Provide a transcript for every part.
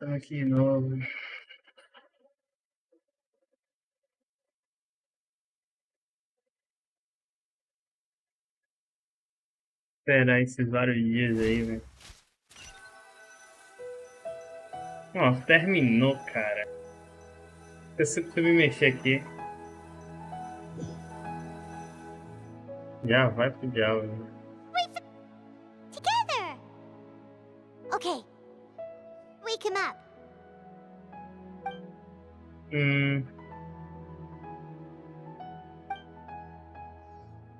Estamos aqui de novo. Esperar esses vários dias aí, velho. Ó, terminou, cara. Eu sempre me mexer aqui. Já vai pro diabo. Together. Okay. Wake him up.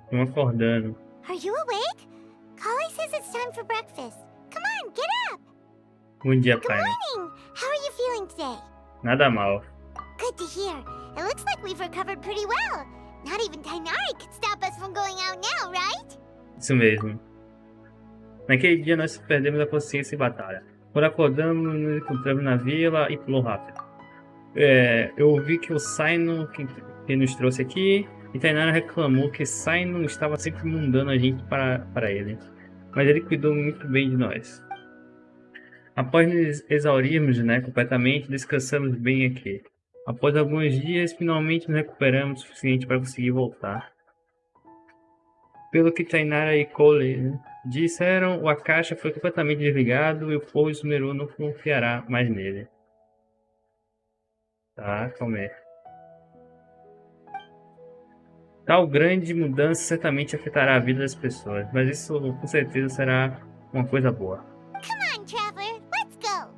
Tô acordando. Are you awake? Coalla says it's time for breakfast. Come on, get up. Bom dia, Good pai. morning. How are you feeling today? Nada mal. Good to hear. It looks like we've recovered pretty well. Not even Tainari could stop us from going out now, right? Isso mesmo. Naquele dia nós perdemos a consciência em batalha. Quando acordamos, nos encontramos na vila e pulou rápido. Eu ouvi que o Saino, que nos trouxe aqui, e Tainara reclamou que Saino estava sempre mandando a gente para ele. Mas ele cuidou muito bem de nós. Após nos exaurirmos, completamente, descansamos bem aqui. Após alguns dias, finalmente nos recuperamos o suficiente para conseguir voltar. Pelo que Tainara e Cole disseram, a caixa foi completamente desligado e o povo esmerou não confiará mais nele. Tá, calma aí. Tal grande mudança certamente afetará a vida das pessoas, mas isso com certeza será uma coisa boa. Come on, traveler. Let's go.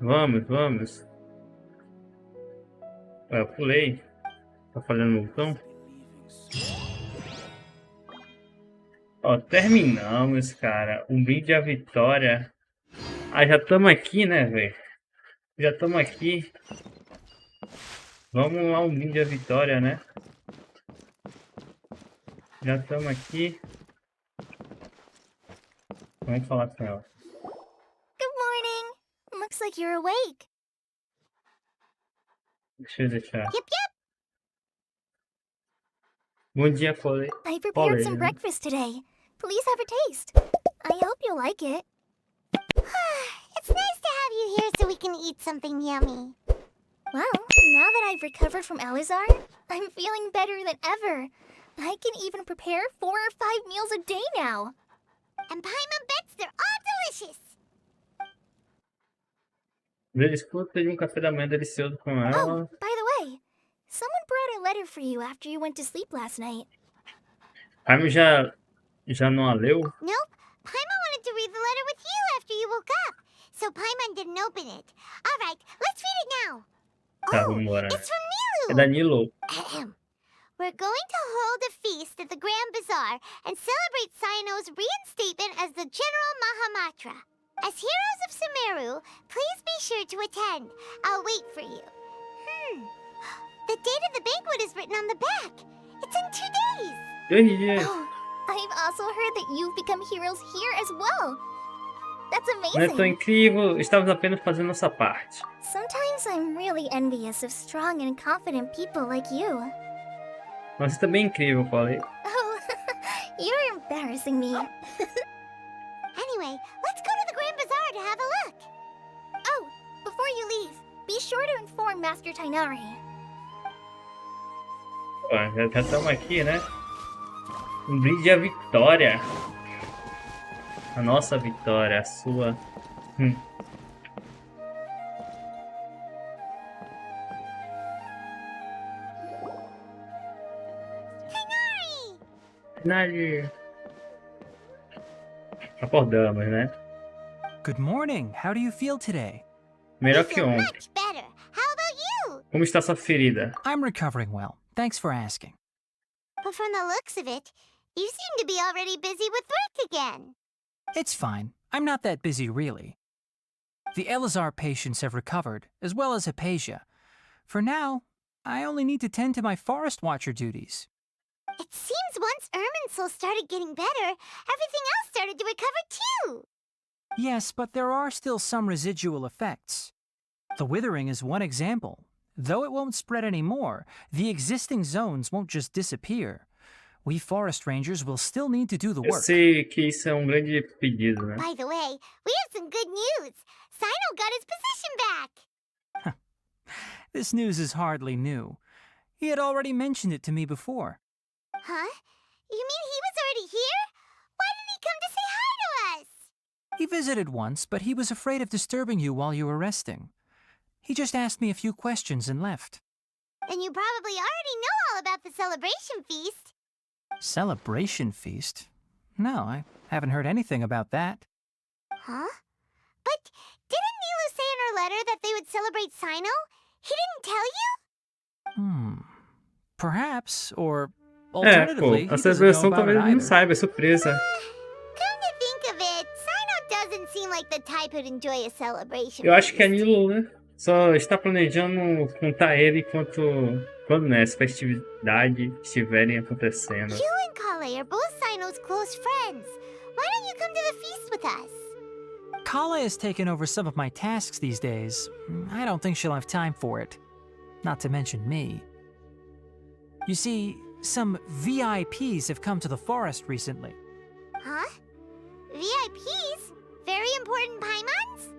Vamos. Eu pulei. Tá falhando no botão? Ó, terminamos, cara. Um brinde à vitória. Ah, já estamos aqui, né, velho? Já estamos aqui. Vamos lá, um brinde à vitória, né? Já estamos aqui. Vamos falar com ela. Good morning. Looks like you're awake. Deixa eu deixar. Yep. Bom dia, Cole. I prepared Cole, some né? breakfast today. Please have a taste. I hope you'll like it. It's nice to have you here so we can eat something yummy. Well, now that I've recovered from Alizar, I'm feeling better than ever. I can even prepare 4 or 5 meals a day now. And Paimon bets they're all delicious. Escuta de um café da manhã delicioso com ela. Oh, by the way, someone brought a letter for you after you went to sleep last night. Jaime já não a leu? Nope. Paimon wanted to read the letter with you after you woke up. So Paimon didn't open it. All right, let's read it now. Tá, Oh, vamos embora. it's from É Nilu. da Nilo. We're going to hold a feast at the Grand Bazar and celebrate Sino's reinstatement as the General Mahamatra. As heroes of Sumeru, please be sure to attend. I'll wait for you. The date of the banquet is written on the back. It's in 2 days. 2 dias. Oh, I've also heard that you've become heroes here as well. That's Não é tão amazing. incrível, estamos apenas fazendo nossa parte. Sometimes I'm really envious of strong and confident people like you. Mas isso também é incrível, Cole. Oh, you're embarrassing me. Anyway, let's go to the Grand Bazar to have a look. Oh, before you leave, be sure to inform Master Tainari. Ó, já estamos aqui, né? Um brinde à vitória. A nossa vitória, a sua. Tainari! Acordamos, né? Good morning. How do you feel today? Melhor I que feel ontem. much better. How about you? Como está sua ferida? I'm recovering well. Thanks for asking. But from the looks of it, you seem to be already busy with work again. It's fine. I'm not that busy, really. The Elazar patients have recovered, as well as Hypatia. For now, I only need to tend to my forest watcher duties. It seems once Irminsul started getting better, everything else started to recover too. Yes, but there are still some residual effects. The withering is one example. Though it won't spread anymore, the existing zones won't just disappear. We forest rangers will still need to do the Eu work. sei que isso é um grande pedido, né? By the way, we have some good news. Sino got his position This news is hardly new. He had already mentioned it to me before. Huh? You mean he was already here? Why didn't he come to say hi to us? He visited once, but he was afraid of disturbing you while you were resting. He just asked me a few questions and left. Then you probably already know all about the celebration feast. Celebration feast? No, I haven't heard anything about that. Huh? But didn't Nilu say in her letter that they would celebrate Sino? He didn't tell you? Perhaps, or É, pô, alternatively, a he doesn't know celebração about talvez it ele não either. saiba, é surpresa. Come to think of it, Sino doesn't seem like the type who'd enjoy a celebration Eu acho que a feast. Nilo, né, só está planejando contar ele quando, né, as festividades estiverem acontecendo. You and Coalla are both Sino's close friends. Why don't you come to the feast with us? Coalla has taken over some of my tasks these days. I don't think she'll have time for it. Not to mention me. You see, some VIPs have come to the forest recently. Huh? VIPs? Very important Paimons?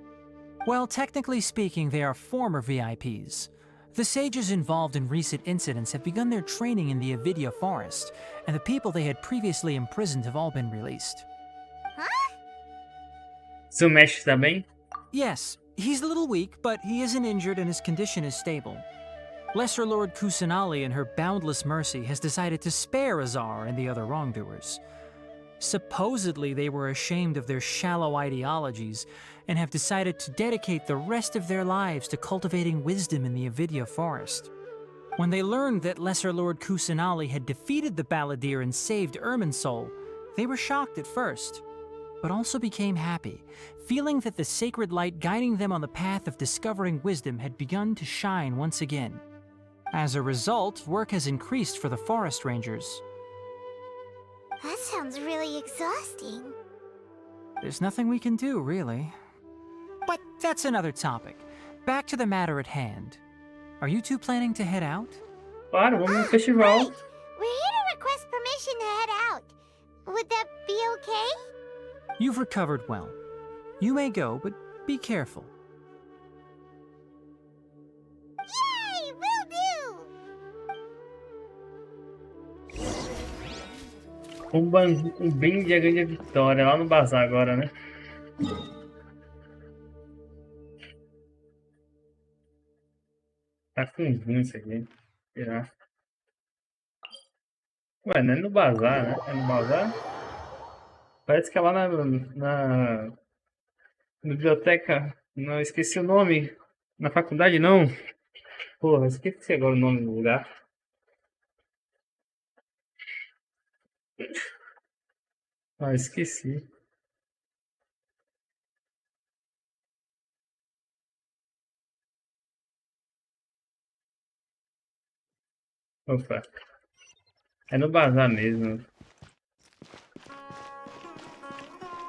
Well, technically speaking, they are former VIPs. The sages involved in recent incidents have begun their training in the Ouvido forest, and the people they had previously imprisoned have all been released. Huh? Seu mestre está bem? Yes, he's a little weak, but he isn't injured and his condition is stable. Lesser Lord Kusanali, in her boundless mercy, has decided to spare Azar and the other wrongdoers. Supposedly, they were ashamed of their shallow ideologies and have decided to dedicate the rest of their lives to cultivating wisdom in the Ouvido forest. When they learned that Lesser Lord Kusanali had defeated the Balladeer and saved Irminsul, they were shocked at first, but also became happy, feeling that the sacred light guiding them on the path of discovering wisdom had begun to shine once again. As a result, work has increased for the forest rangers. That sounds really exhausting. There's nothing we can do, really. But that's another topic. Back to the matter at hand. Are you two planning to head out? Claro, vamos no festival. Right. We're here to request permission to head out. Would that be okay? You've recovered well. You may go, but be careful. Yay! Will do! Um brinde a Grande Vitória, lá no Bazar agora, né? Tá com zoom isso aqui. Tirar. Ué, não é no Bazar, né? É no Bazar? Parece que é lá na biblioteca. Não, esqueci o nome. Na faculdade, não. Porra, esqueci agora o nome do lugar. Ah, esqueci. Opa. É no Bazar mesmo.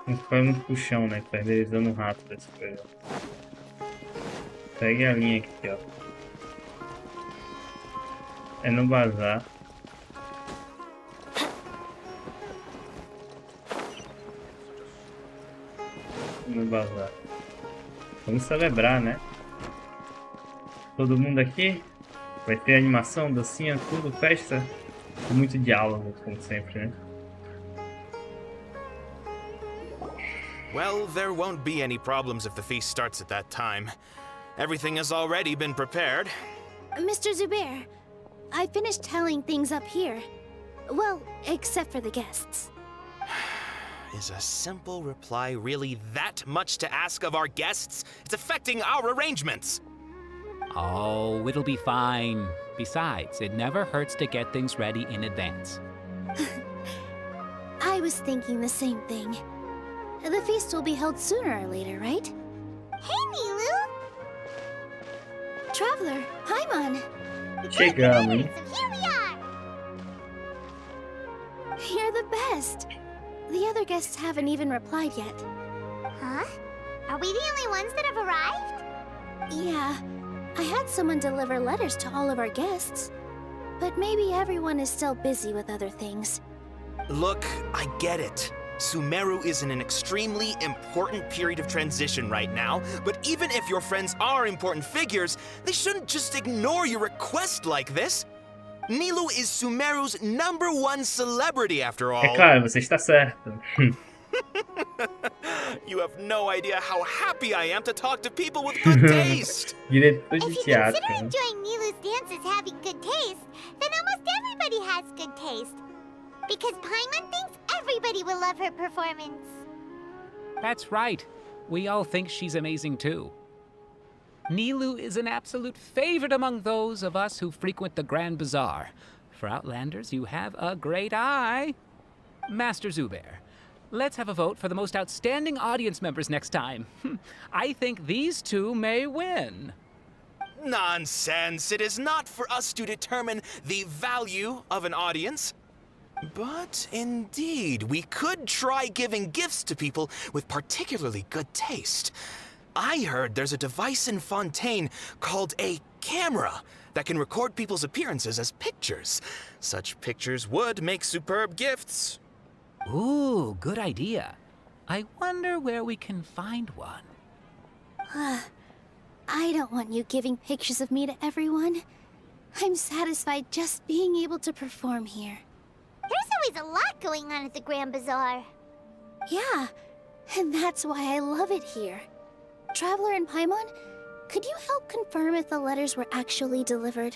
Não ficar no puxão, né? Renderizando rápido essa coisa. Segue a linha aqui, ó. É no Bazar. No Bazar. Vamos celebrar, né? Todo mundo aqui. Vai ter animação, docinha, tudo, festa. Com muito diálogo, como sempre, né? Well, there won't be any problems if the feast starts at that time. Everything has already been prepared. Mr. Zubair, I finished telling things up here. Well, except for the guests. Is a simple reply really that much to ask of our guests? It's affecting our arrangements. Oh, it'll be fine. Besides, it never hurts to get things ready in advance. I was thinking the same thing. The feast will be held sooner or later, right? Hey, Nilu! Traveler, Paimon! Chegamos, hein? So here we are! You're the best! The other guests haven't even replied yet. Huh? Are we the only ones that have arrived? Yeah. I had someone deliver letters to all of our guests. But maybe everyone is still busy with other things. Look, I get it. Sumeru is in an extremely important period of transition right now, but even if your friends are important figures, they shouldn't just ignore your request like this. Nilu is Sumeru's #1 celebrity after all. É claro, você está certo. You have no idea how happy I am to talk to people with good taste. Diretor If de you teatro. consider enjoying Nilu's dances having good taste, then almost everybody has good taste. Because Paimon thinks everybody will love her performance. That's right. We all think she's amazing too. Nilu is an absolute favorite among those of us who frequent the Grand Bazar. For Outlanders, you have a great eye. Master Zubair, let's have a vote for the most outstanding audience members next time. I think these two may win. Nonsense. It is not for us to determine the value of an audience. But indeed, we could try giving gifts to people with particularly good taste. I heard there's a device in Fontaine called a camera that can record people's appearances as pictures. Such pictures would make superb gifts. Ooh, good idea. I wonder where we can find one. I don't want you giving pictures of me to everyone. I'm satisfied just being able to perform here. There's always a lot going on at the Grand Bazaar. Yeah, and that's why I love it here. Traveler and Paimon, could you help confirm if the letters were actually delivered?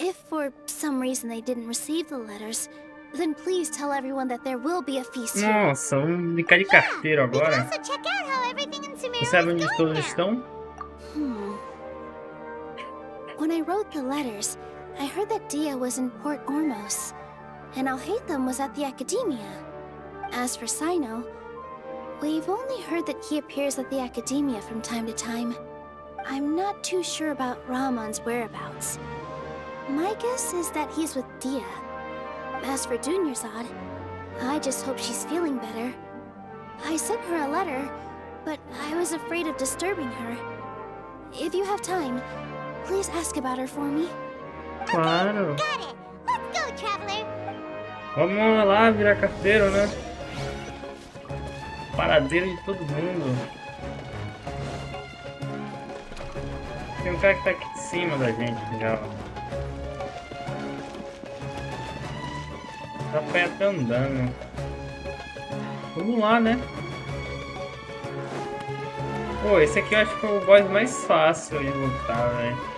If for some reason they didn't receive the letters, then please tell everyone that there will be a feast here. Nossa, vamos brincar de carteiro We can agora. also check out how everything in Sumeru Você sabe is onde going todos now. estão? When I wrote the letters, I heard that Dia was in Port Ormos, and Alhaitham was at the Academia. As for Sino, we've only heard that he appears at the Academia from time to time. I'm not too sure about Ramon's whereabouts. My guess is that he's with Dia. As for Dunyarzad, I just hope she's feeling better. I sent her a letter, but I was afraid of disturbing her. If you have time, please ask about her for me. Claro. Got it. Let's go, traveler. Vamos lá virar carteiro, né? Paradeiro de todo mundo. Tem um cara que tá aqui em cima da gente já. Ó. Dá pra ir até andando. Vamos lá, né? Pô, esse aqui eu acho que é o boss mais fácil de lutar, velho.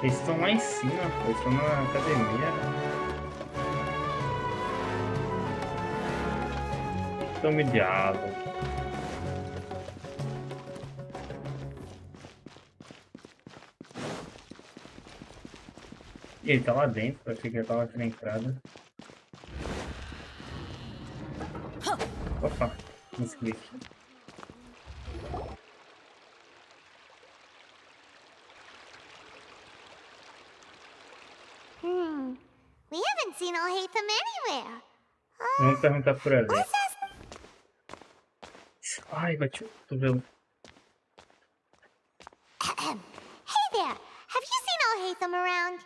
Eles estão lá em cima, pô. Eles estão na academia. Tome diabo. E ele tá lá dentro, eu achei que ele tava aqui na entrada. Opa, consegui. We haven't seen Alhaitham anywhere. Vamos perguntar por ali. What's that? Ai, bati o cotovelo. Hey there! Have you seen Alhaitham around?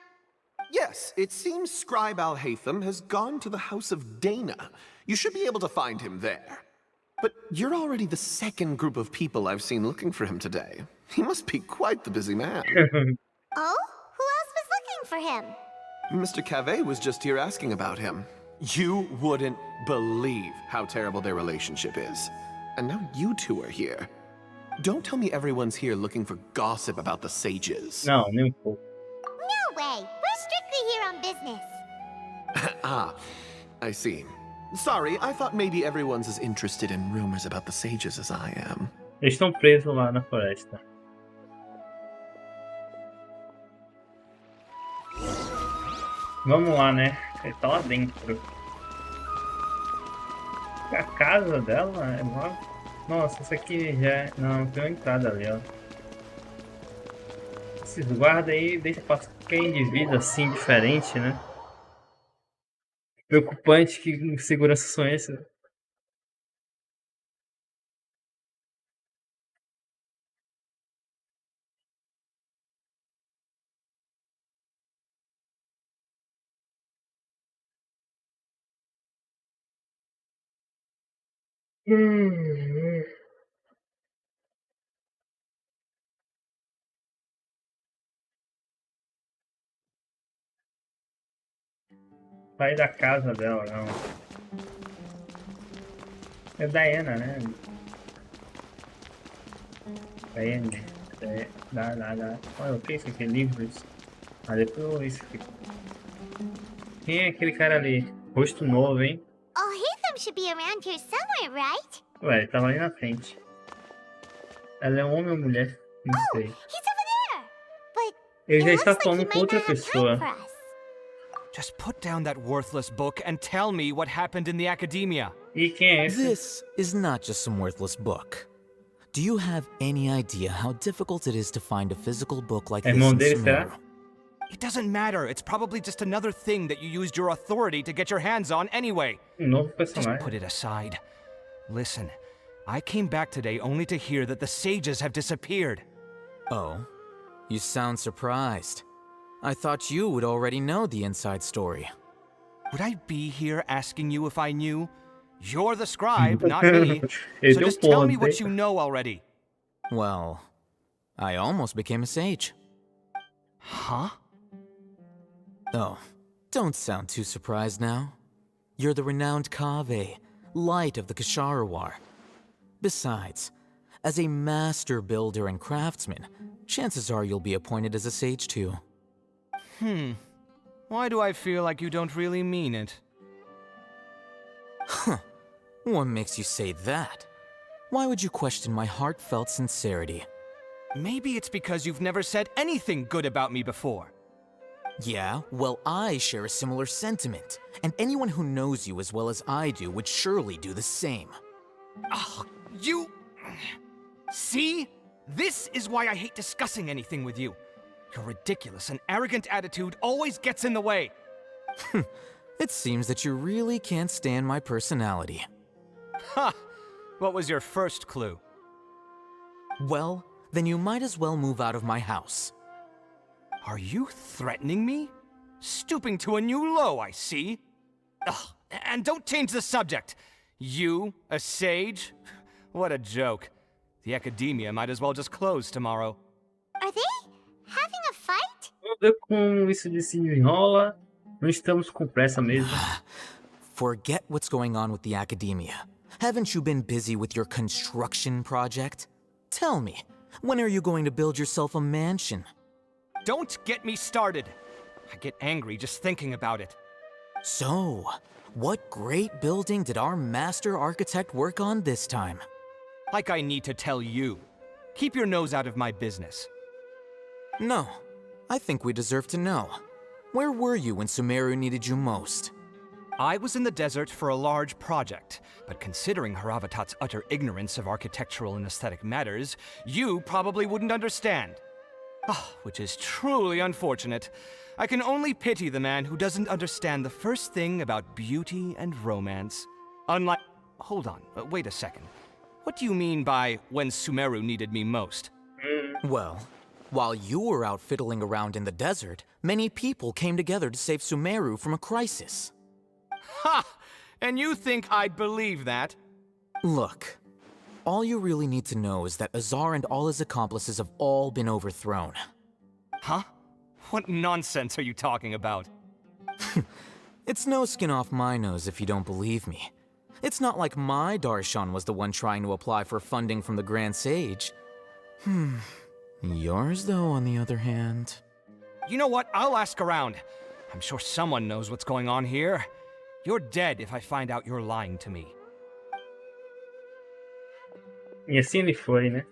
Yes, it seems Scribe Alhaitham has gone to the House of Dana. You should be able to find him there. But you're already the second group of people I've seen looking for him today. He must be quite the busy man. Oh? Who else was looking for him? Mr. Cave was just here asking about him. You wouldn't believe how terrible their relationship is. And now you two are here. Don't tell me everyone's here looking for gossip about the sages. Não, nem um pouco. No way! We're strictly here on business. Ah, I see. Sorry, I thought maybe everyone's as interested in rumors about the sages as I am. Eles estão presos lá na floresta. Vamos lá, né? Ele tá lá dentro. A casa dela é lá. Nossa, essa aqui já é... Não, tem uma entrada ali, ó. Esses guardas aí deixa passar qualquer indivíduo assim, diferente, né? Preocupante que segurança são esses. Sair da casa dela, não. É Diana, né? Diana. Dá. Olha, o que é isso aqui? Livros. Ah, depois isso aqui. Quem é aquele cara ali? Rosto novo, hein? Oh, Hatham should be around here somewhere, right? Ué, ele tava ali na frente. Ela é um homem ou mulher? Não sei. He's over there. But Ele já it está looks like he falando com might outra not have pessoa. time for us. Just put down that worthless book and tell me what happened in the academia. E quem é esse? This is not just some worthless book. Do you have any idea how difficult it is to find a physical book like É this irmão in dele, Sumeru? será? It doesn't matter. It's probably just another thing that you used your authority to get your hands on anyway. Novo Just put personagem. it aside. Listen, I came back today only to hear that the sages have disappeared. Oh, you sound surprised. I thought you would already know the inside story. Would I be here asking you if I knew? You're the scribe, not me. Ele So tem just tell me ponto, what hein? you know already. Well, I almost became a sage. Huh? Oh, don't sound too surprised now. You're the renowned Kaveh, light of the Ksharawar. Besides, as a master builder and craftsman, chances are you'll be appointed as a sage too. Why do I feel like you don't really mean it? What makes you say that? Why would you question my heartfelt sincerity? Maybe it's because you've never said anything good about me before. Yeah, well, I share a similar sentiment, and anyone who knows you as well as I do would surely do the same. Ugh, you... See? This is why I hate discussing anything with you. Your ridiculous and arrogant attitude always gets in the way. It seems that you really can't stand my personality. Ha! What was your first clue? Well, then you might as well move out of my house. Are you threatening me? Stooping to a new low, I see. Ugh, and don't change the subject. You, a sage? What a joke. The academia might as well just close tomorrow. Are they having a fight? Vamos ver como isso de se enrola. Não estamos com pressa mesmo. Forget what's going on with the academia. Haven't you been busy with your construction project? Tell me, when are you going to build yourself a mansion? Don't get me started. I get angry just thinking about it. So, what great building did our master architect work on this time? Like I need to tell you. Keep your nose out of my business. No, I think we deserve to know. Where were you when Sumeru needed you most? I was in the desert for a large project, but considering Haravatat's utter ignorance of architectural and aesthetic matters, you probably wouldn't understand. Ah, which is truly unfortunate. I can only pity the man who doesn't understand the first thing about beauty and romance. Unlike... Hold on, wait a second. What do you mean by when Sumeru needed me most? Well, while you were out fiddling around in the desert, many people came together to save Sumeru from a crisis. Ha! And you think I'd believe that? Look, all you really need to know is that Azar and all his accomplices have all been overthrown. Huh? What nonsense are you talking about? It's no skin off my nose if you don't believe me. It's not like my Darshan was the one trying to apply for funding from the Grand Sage. Yours, though, on the other hand... You know what? I'll ask around. I'm sure someone knows what's going on here. You're dead if I find out you're lying to me. E assim ele foi, né?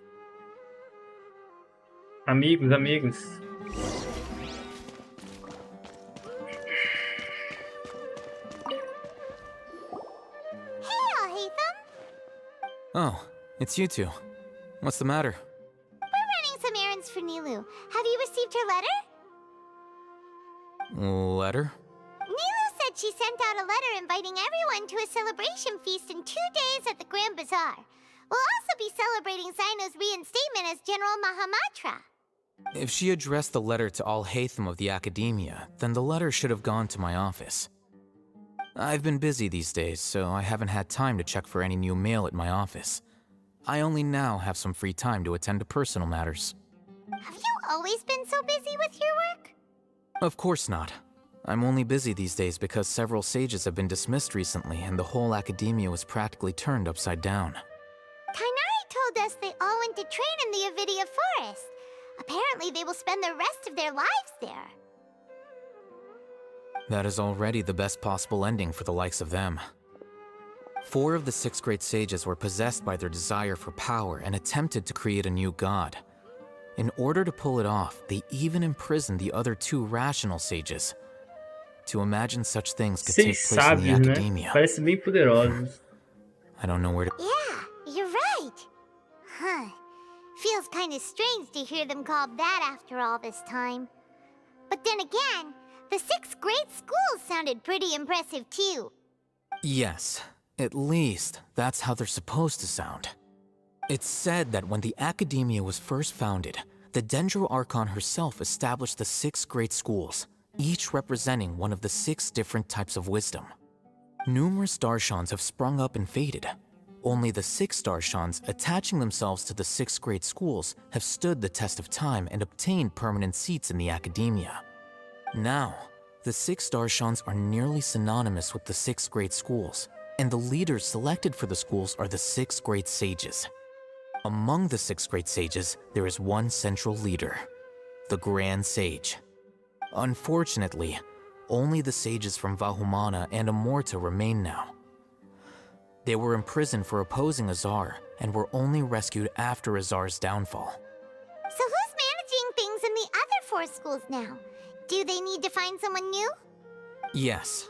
Amigos, amigos. Hey, Hatham. Oh, it's you two. What's the matter? We're running some errands for Nilu. Have you received her letter? Letter? Nilu said she sent out a letter inviting everyone to a celebration feast in 2 days at the Grand Bazar. We'll also be celebrating Zaino's reinstatement as General Mahamatra. If she addressed the letter to all Hatham of the Academia, then the letter should have gone to my office. I've been busy these days, so I haven't had time to check for any new mail at my office. I only now have some free time to attend to personal matters. Have you always been so busy with your work? Of course not. I'm only busy these days because several sages have been dismissed recently and the whole academia was practically turned upside down. Kainari told us they all went to train in the Ouvido forest. Apparently they will spend the rest of their lives there. That is already the best possible ending for the likes of them. 4 of the 6 great sages were possessed by their desire for power and attempted to create a new god. In order to pull it off, they even imprisoned the other 2 rational sages. To imagine such things could take 6 place in the sábios, né? academia. Parece bem poderosos. I don't know where to... Yeah, you're right. Huh. Feels kind of strange to hear them called that after all this time. But then again, the 6 great schools sounded pretty impressive too. Yes, at least that's how they're supposed to sound. It's said that when the academia was first founded, the Dendro Archon herself established the 6 great schools, each representing one of the 6 different types of wisdom. Numerous Darshans have sprung up and faded. Only the 6 Darshans attaching themselves to the 6 great schools have stood the test of time and obtained permanent seats in the academia. Now, the 6 Darshans are nearly synonymous with the 6 great schools, and the leaders selected for the schools are the 6 great sages. Among the 6 great sages, there is one central leader, the Grand Sage. Unfortunately, only the sages from Vahumana and Amorta remain now. They were imprisoned for opposing Azar and were only rescued after Azar's downfall. So who's managing things in the other 4 schools now? Do they need to find someone new? Yes.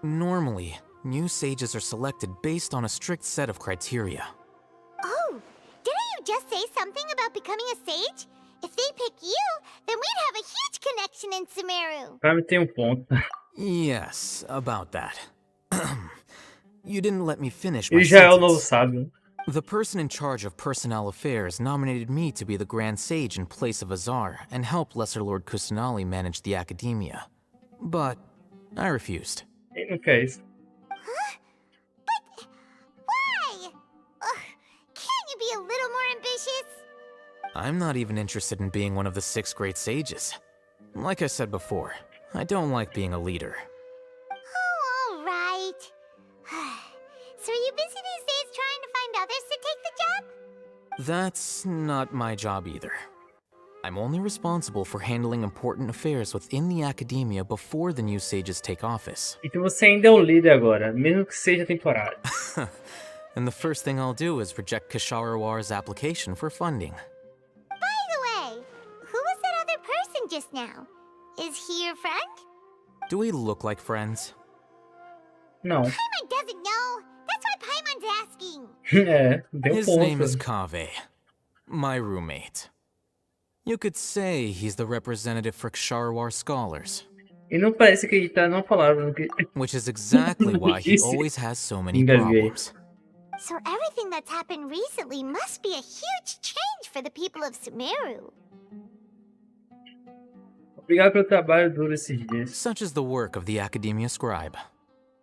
Normally, new sages are selected based on a strict set of criteria. Oh, didn't you just say something about becoming a sage? If they pick you, then we'd have a huge connection in Sumeru. Pra mim tem ponto. Yes, about that. You didn't let me finish my Ele já é o novo sentence. sábio. The person in charge of personnel affairs nominated me to be the Grand Sage in place of Azar and help Lesser Lord Kusanali manage the academia. But I refused. Ele não quer isso. Huh? But why? Can't you be a little more ambitious? I'm not even interested in being one of the 6 great sages. Like I said before, I don't like being a leader. Oh, all right. So are you busy these days trying to find others to take the job? That's not my job either. I'm only responsible for handling important affairs within the academia before the new sages take office. Então você ainda é o líder agora, mesmo que seja temporário. And the first thing I'll do is reject Kasharawar's application for funding. By the way, who was that other person just now? Is he your friend? Do we look like friends? Não. Paimon doesn't know. That's why Paimon's asking. É, deu His ponto. name is Kaveh, my roommate. You could say he's the representative for Ksharawar scholars. E não parece acreditar não falaram que... Which is exactly why he always has so many problems. So everything that's happened recently must be a huge change for the people of Sumeru. Obrigado pelo trabalho duro esses dias. Such is the work of the Academia Scribe.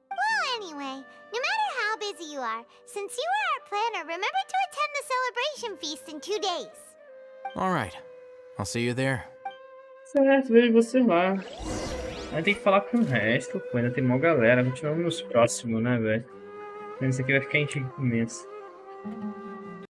Well, anyway, no matter how busy you are, since you are our planner, remember to attend the celebration feast in 2 days. Alright, I'll see you there. Certo, vejo você lá. Aí tem que falar com o resto, pô, ainda tem uma galera. Continuamos nos próximos, né, velho? Isso aqui vai ficar imenso.